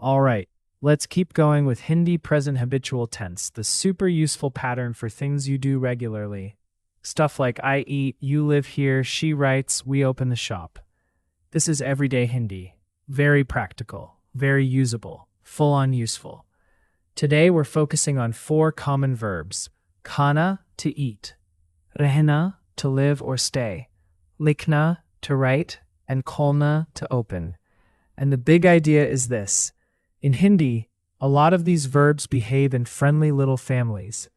All right, let's keep going with Hindi present habitual tense, the super useful pattern for things you do regularly. Stuff like I eat, you live here, she writes, we open the shop. This is everyday Hindi. Very practical, very usable, full-on useful. Today we're focusing on 4 common verbs. Khana, to eat. Rehna, to live or stay. Likhna, to write. And kholna, to open. And the big idea is this. In Hindi, a lot of these verbs behave in friendly little families.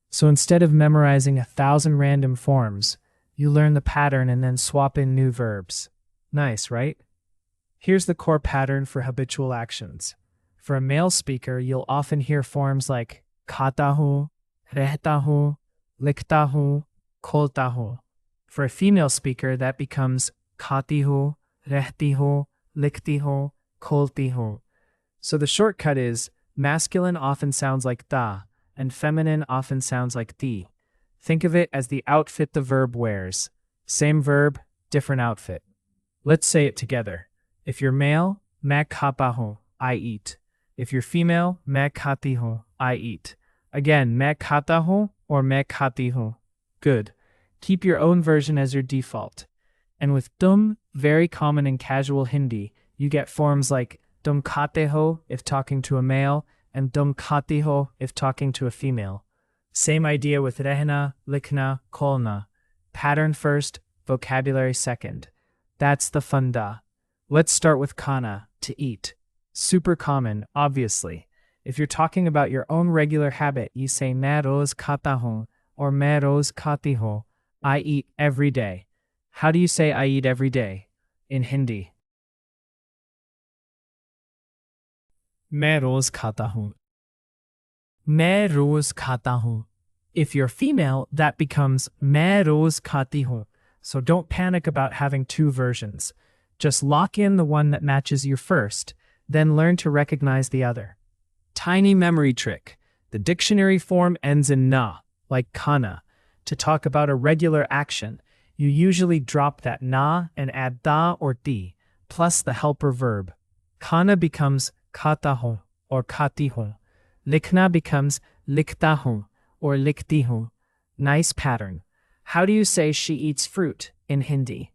So instead of memorizing 1,000 random forms, you learn the pattern and then swap in new verbs. Nice, right? Here's the core pattern for habitual actions. For a male speaker, you'll often hear forms like khata hu, rehta hu, likhta hu, kholta hu. For a female speaker, that becomes khati hu, rehti hu, likhti hu, kholti hu. So the shortcut is masculine often sounds like ta, and feminine often sounds like ti. Think of it as the outfit the verb wears. Same verb, different outfit. Let's say it together. If you're male, main khata hu, I eat. If you're female, main khati hu, I eat. Again, main khata hu or main khati hu. Good. Keep your own version as your default. And with tum, very common in casual Hindi, you get forms like tum khate ho if talking to a male, and tum khati ho if talking to a female. Same idea with rehna, likhna, kholna. Pattern first, vocabulary second. That's the funda. Let's start with khana, to eat. Super common, obviously. If you're talking about your own regular habit, you say main roz khata hu or main roz khati hu. I eat every day. How do you say I eat every day in Hindi? Main roz khata hu. Main roz khata hu. If you're female, that becomes main roz khati hu. So don't panic about having 2 versions. Just lock in the one that matches you first, then learn to recognize the other. Tiny memory trick. The dictionary form ends in na, like khana. To talk about a regular action, you usually drop that na and add da or ti, plus the helper verb. Khana becomes khata hu or khati hu. Likhna becomes likhta hu or likhti hu. Nice pattern. How do you say she eats fruit in Hindi?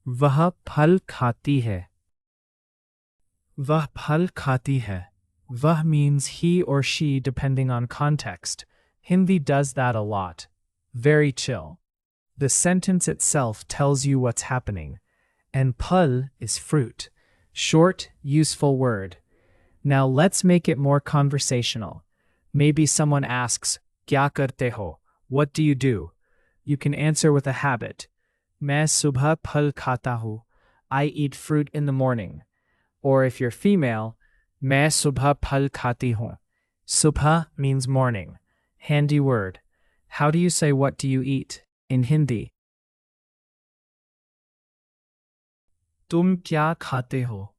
Vah phal khati hai. Vah phal khati hai. Vah means he or she depending on context. Hindi does that a lot. Very chill. The sentence itself tells you what's happening. And phal is fruit. Short, useful word. Now let's make it more conversational. Maybe someone asks, Kya karte ho? What do you do? You can answer with a habit. Main subha phal khata hu. I eat fruit in the morning. Or if you're female, Main subha phal khati hu. Subha means morning. Handy word. How do you say what do you eat in Hindi? Tum kya khate ho?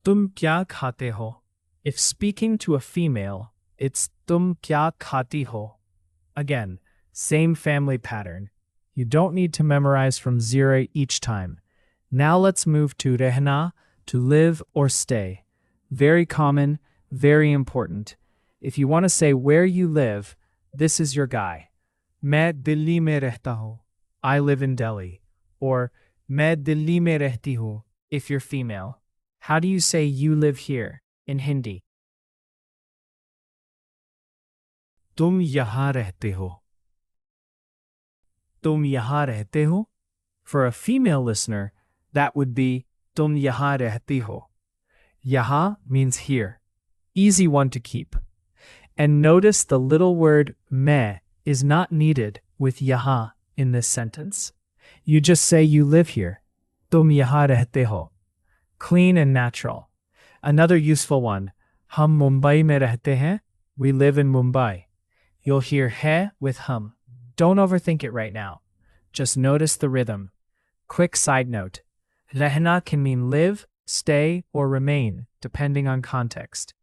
Tum kya khate ho? If speaking to a female, it's tum kya khati ho. Again, same family pattern. You don't need to memorize from 0 each time. Now let's move to rehna, to live or stay. Very common, very important. If you want to say where you live, this is your guy. Main Delhi mein rehta hu. I live in Delhi. Or main Delhi mein rehti hu if you're female. How do you say you live here in Hindi? Tum yahan rehte ho. Tum yahan rehte ho? For a female listener, that would be tum yahan rehti ho. Yahan means here. Easy one to keep. And notice the little word main is not needed with yahan in this sentence. You just say you live here. Tum yahan rehte ho. Clean and natural. Another useful one. Hum Mumbai mein rehte hain. We live in Mumbai. You'll hear hai with hum. Don't overthink it right now. Just notice the rhythm. Quick side note. Rehna can mean live, stay, or remain, depending on context.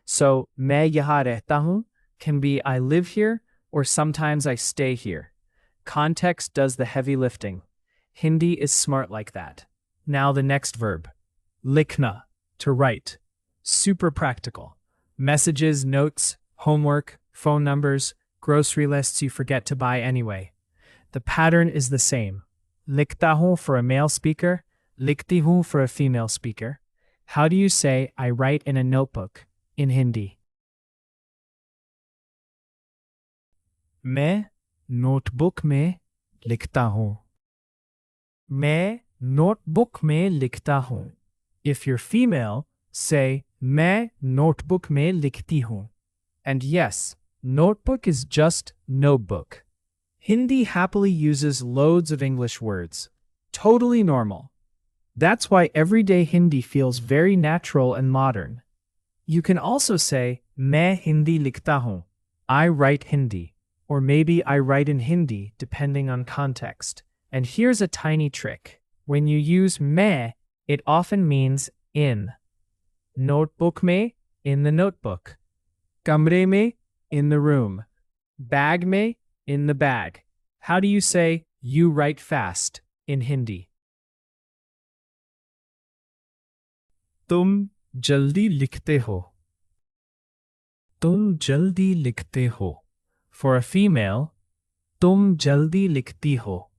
So, main yahan rehta hu can be I live here, or sometimes I stay here. Context does the heavy lifting. Hindi is smart like that. Now the next verb. Likhna, to write. Super practical. Messages, notes, homework, phone numbers, grocery lists you forget to buy anyway. The pattern is the same. Likhta hoon for a male speaker, likhti hoon for a female speaker. How do you say I write in a notebook in Hindi? मैं notebook में लिखता हूँ. मैं notebook में लिखता हूँ. If you're female, say मैं notebook में लिखती हूँ. And yes, notebook is just notebook. Hindi happily uses loads of English words. Totally normal. That's why everyday Hindi feels very natural and modern. You can also say मैं हिंदी लिखता हूँ. I write Hindi. Or maybe I write in Hindi, depending on context. And here's a tiny trick. When you use मैं, it often means in. Notebook में, in the notebook. Kamre में, in the room. Bag में, in the bag. How do you say you write fast in Hindi? तुम जल्दी लिखते हो. तुम जल्दी लिखते हो. For a female, तुम जल्दी लिखती हो.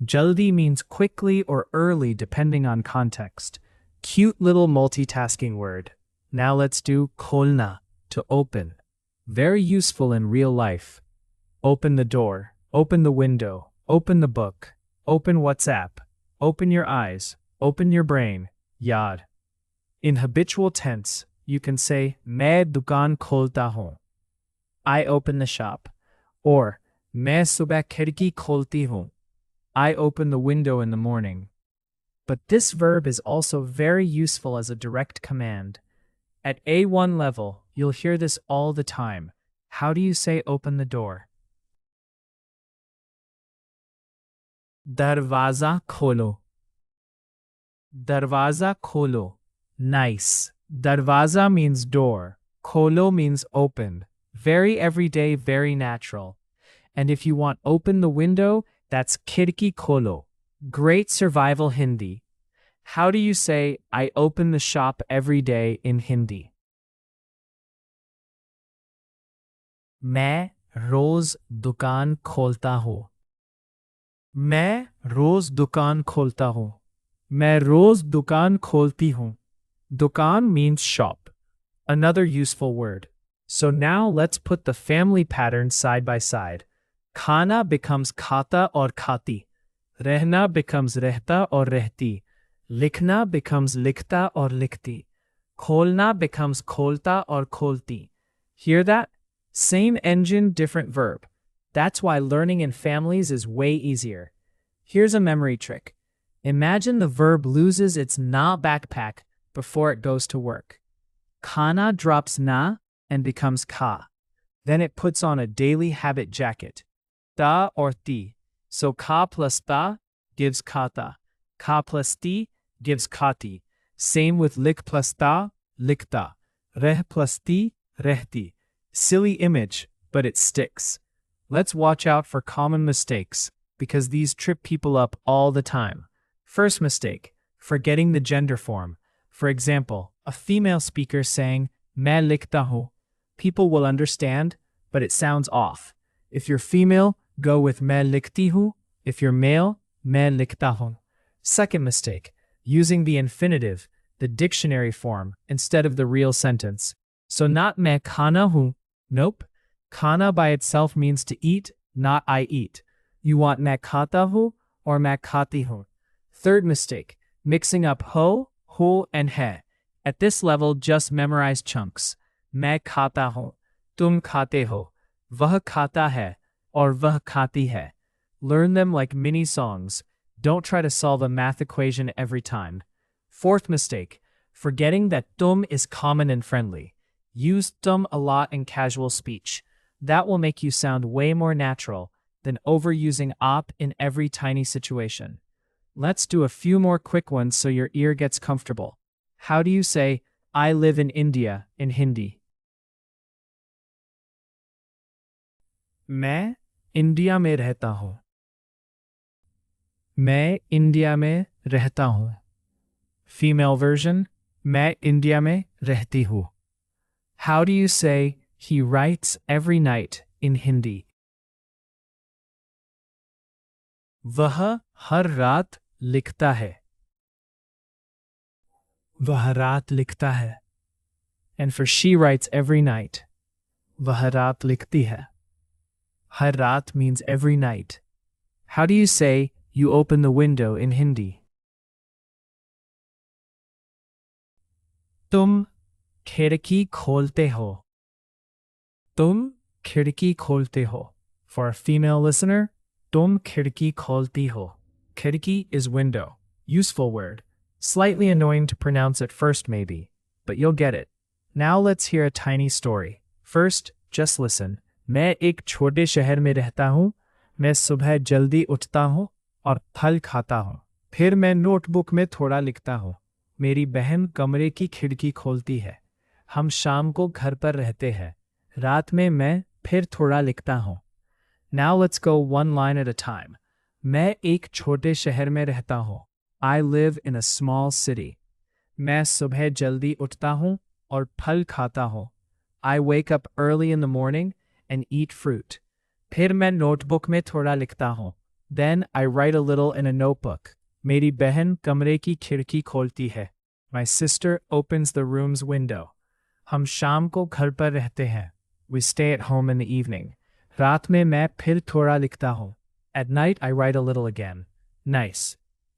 Jaldi means quickly or early depending on context. Cute little multitasking word. Now let's do kholna, to open. Very useful in real life. Open the door, open the window, open the book, open WhatsApp, open your eyes, open your brain, yaad. In habitual tense, you can say मैं दुकान खोलता हूँ. I open the shop. Or मैं सुबह खिड़की खोलती हूँ. I open the window in the morning. But this verb is also very useful as a direct command. At A1 level, you'll hear this all the time. How do you say open the door? Darwaza kholo. Darwaza kholo. Nice. Darwaza means door. Kholo means open. Very everyday, very natural. And if you want open the window, that's khidki kholo. Great survival Hindi. How do you say I open the shop every day in Hindi? मैं रोज दुकान खोलता हूँ. मैं रोज दुकान खोलता हूँ. मैं रोज दुकान खोलती हूँ. Dukan means shop. Another useful word. So now let's put the family patterns side by side. Khana becomes khata or khati. Rehna becomes rehta or rehti. Likhna becomes likhta or likhti. Kholna becomes kholta or kholti. Hear that? Same engine, different verb. That's why learning in families is way easier. Here's a memory trick. Imagine the verb loses its na backpack before it goes to work. Khana drops na and becomes ka. Then it puts on a daily habit jacket. Ta or ti. So ka plus ta gives kata. Ka plus ti gives kati. Same with lik plus ta, likta. Reh plus ti, rehti. Silly image, but it sticks. Let's watch out for common mistakes, because these trip people up all the time. First mistake, forgetting the gender form. For example, a female speaker saying, मैं लिखता हूँ. People will understand, but it sounds off. If you're female, go with मैं लिखती हूँ. If you're male, मैं लिखता हूँ. Second mistake, using the infinitive, the dictionary form, instead of the real sentence. So not मैं खाना हूँ. Nope. Khana by itself means to eat, not I eat. You want मैं खाता हूँ or मैं खाती हूँ. Third mistake, mixing up ho, hu, and he. At this level, just memorize chunks. मैं खाता हूँ, तुम खाते हो, वह खाता है, or वह खाती है. Learn them like mini songs. Don't try to solve a math equation every time. Fourth mistake, forgetting that tum is common and friendly. Use tum a lot in casual speech. That will make you sound way more natural than overusing op in every tiny situation. Let's do a few more quick ones so your ear gets comfortable. How do you say, I live in India in Hindi? मैं India में रहता हूँ. मैं India में रहता हूँ. Female version, मैं India में रहती हूँ. How do you say he writes every night in Hindi? वह हर रात लिखता है. वह रात लिखता है. And for she writes every night, वह रात लिखती है. हर रात means every night. How do you say you open the window in Hindi? तुम खिड़की खोलते हो. तुम खिड़की खोलते हो. For a female listener, तुम खिड़की खोलती हो. Khidki is window. Useful word. Slightly annoying to pronounce at first maybe, but you'll get it. Now let's hear a tiny story. First, just listen. मैं एक छोटे शहर में रहता हूँ. मैं सुबह जल्दी उठता हूँ और फल खाता हूँ. फिर मैं नोटबुक में थोड़ा लिखता हूँ. मेरी बहन कमरे की खिड़की खोलती है. हम शाम को घर पर रहते हैं. रात में मैं फिर थोड़ा लिखता हूँ. Now let's go one line at a time. मैं एक छोटे शहर में रहता हूँ. I live in a small city. मैं सुबह जल्दी उठता हूँ और फल खाता हूँ. I wake up early in the morning and eat fruit. फिर मैं नोटबुक में थोड़ा लिखता हूँ. Then I write a little in a notebook. मेरी बहन कमरे की खिड़की खोलती है. My sister opens the room's window. हम शाम को घर पर रहते हैं. We stay at home in the evening. रात में मैं फिर थोड़ा लिखता हूँ. At night I write a little again. Nice.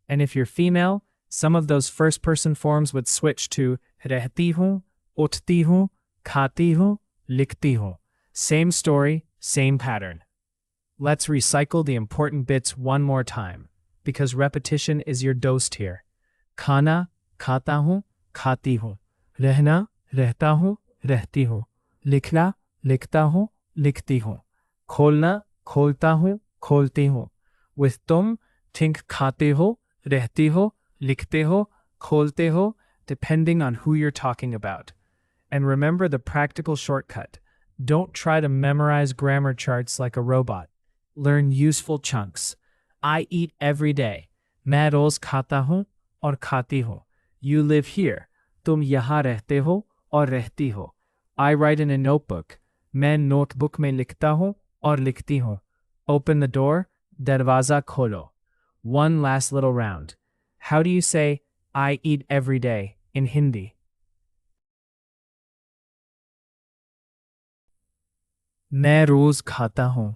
And if you're female, some of those first-person forms would switch to रहती हूँ, उठती हूँ, खाती हूँ, लिखती हूँ. Same story, same pattern. Let's recycle the important bits one more time, because repetition is your dose here. खाना, खाता हूँ, खाती हूँ. रहना, रहता हूँ, रहती हूँ. लिखना, लिखता हूँ, लिखती हूँ. खोलना, खोलता हूँ, खोलती हूँ. With तुम, think खाते हो, रहती हो, लिखते हो, खोलते हो, depending on who you're talking about. And remember the practical shortcut. Don't try to memorize grammar charts like a robot. Learn useful chunks. I eat every day. मैं रोज खाता हूँ और खाती हूँ. You live here. तुम यहाँ रहते हो और रहती हो. I write in a notebook. मैं नोटबुक में लिखता हूँ और लिखती हूँ. Open the door. दरवाजा खोलो. One last little round. How do you say I eat every day in Hindi? मैं रोज खाता हूँ.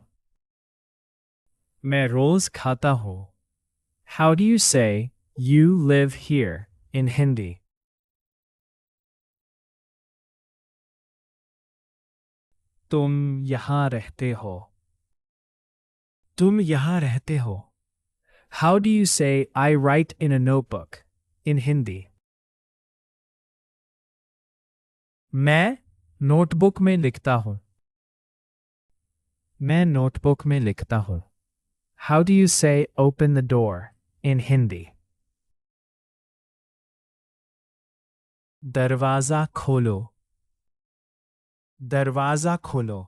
मैं रोज खाता हूँ. How do you say you live here in Hindi? तुम यहाँ रहते हो. तुम यहाँ रहते हो. How do you say I write in a notebook in Hindi? मैं नोटबुक में लिखता हूँ. मैं नोटबुक में लिखता हूँ. How do you say open the door in Hindi? दरवाजा खोलो. दरवाजा खोलो.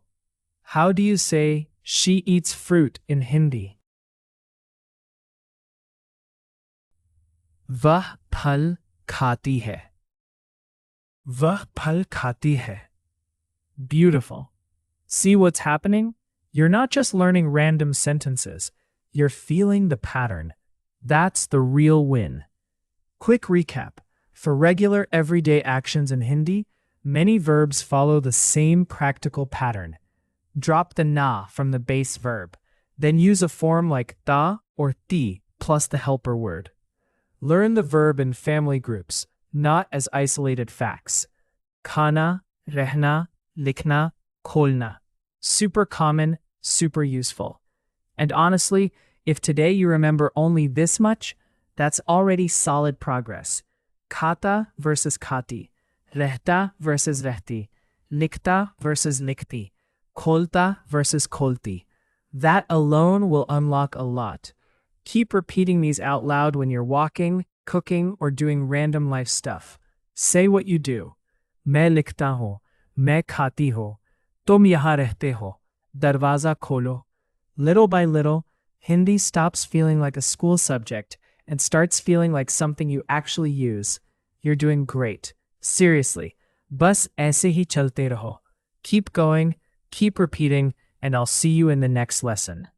How do you say she eats fruit in Hindi? वह फल खाती है. वह फल खाती है. Beautiful. See what's happening? You're not just learning random sentences. You're feeling the pattern. That's the real win. Quick recap. For regular everyday actions in Hindi, many verbs follow the same practical pattern. Drop the na from the base verb. Then use a form like ta or ti plus the helper word. Learn the verb in family groups, not as isolated facts. Khana, rehna, likhna, kholna. Super common, super useful. And honestly, if today you remember only this much, that's already solid progress. Khata versus khati, rehta versus rehti, likhta versus likhti, kholta versus kholti. That alone will unlock a lot. Keep repeating these out loud when you're walking, cooking, or doing random life stuff. Say what you do. मैं लिखता हूँ, मैं खाती हूँ, तुम यहाँ रहते हो, दरवाजा खोलो. Little by little, Hindi stops feeling like a school subject and starts feeling like something you actually use, you're doing great. Seriously. Bus aise hi chalte raho. Keep going, keep repeating, and I'll see you in the next lesson.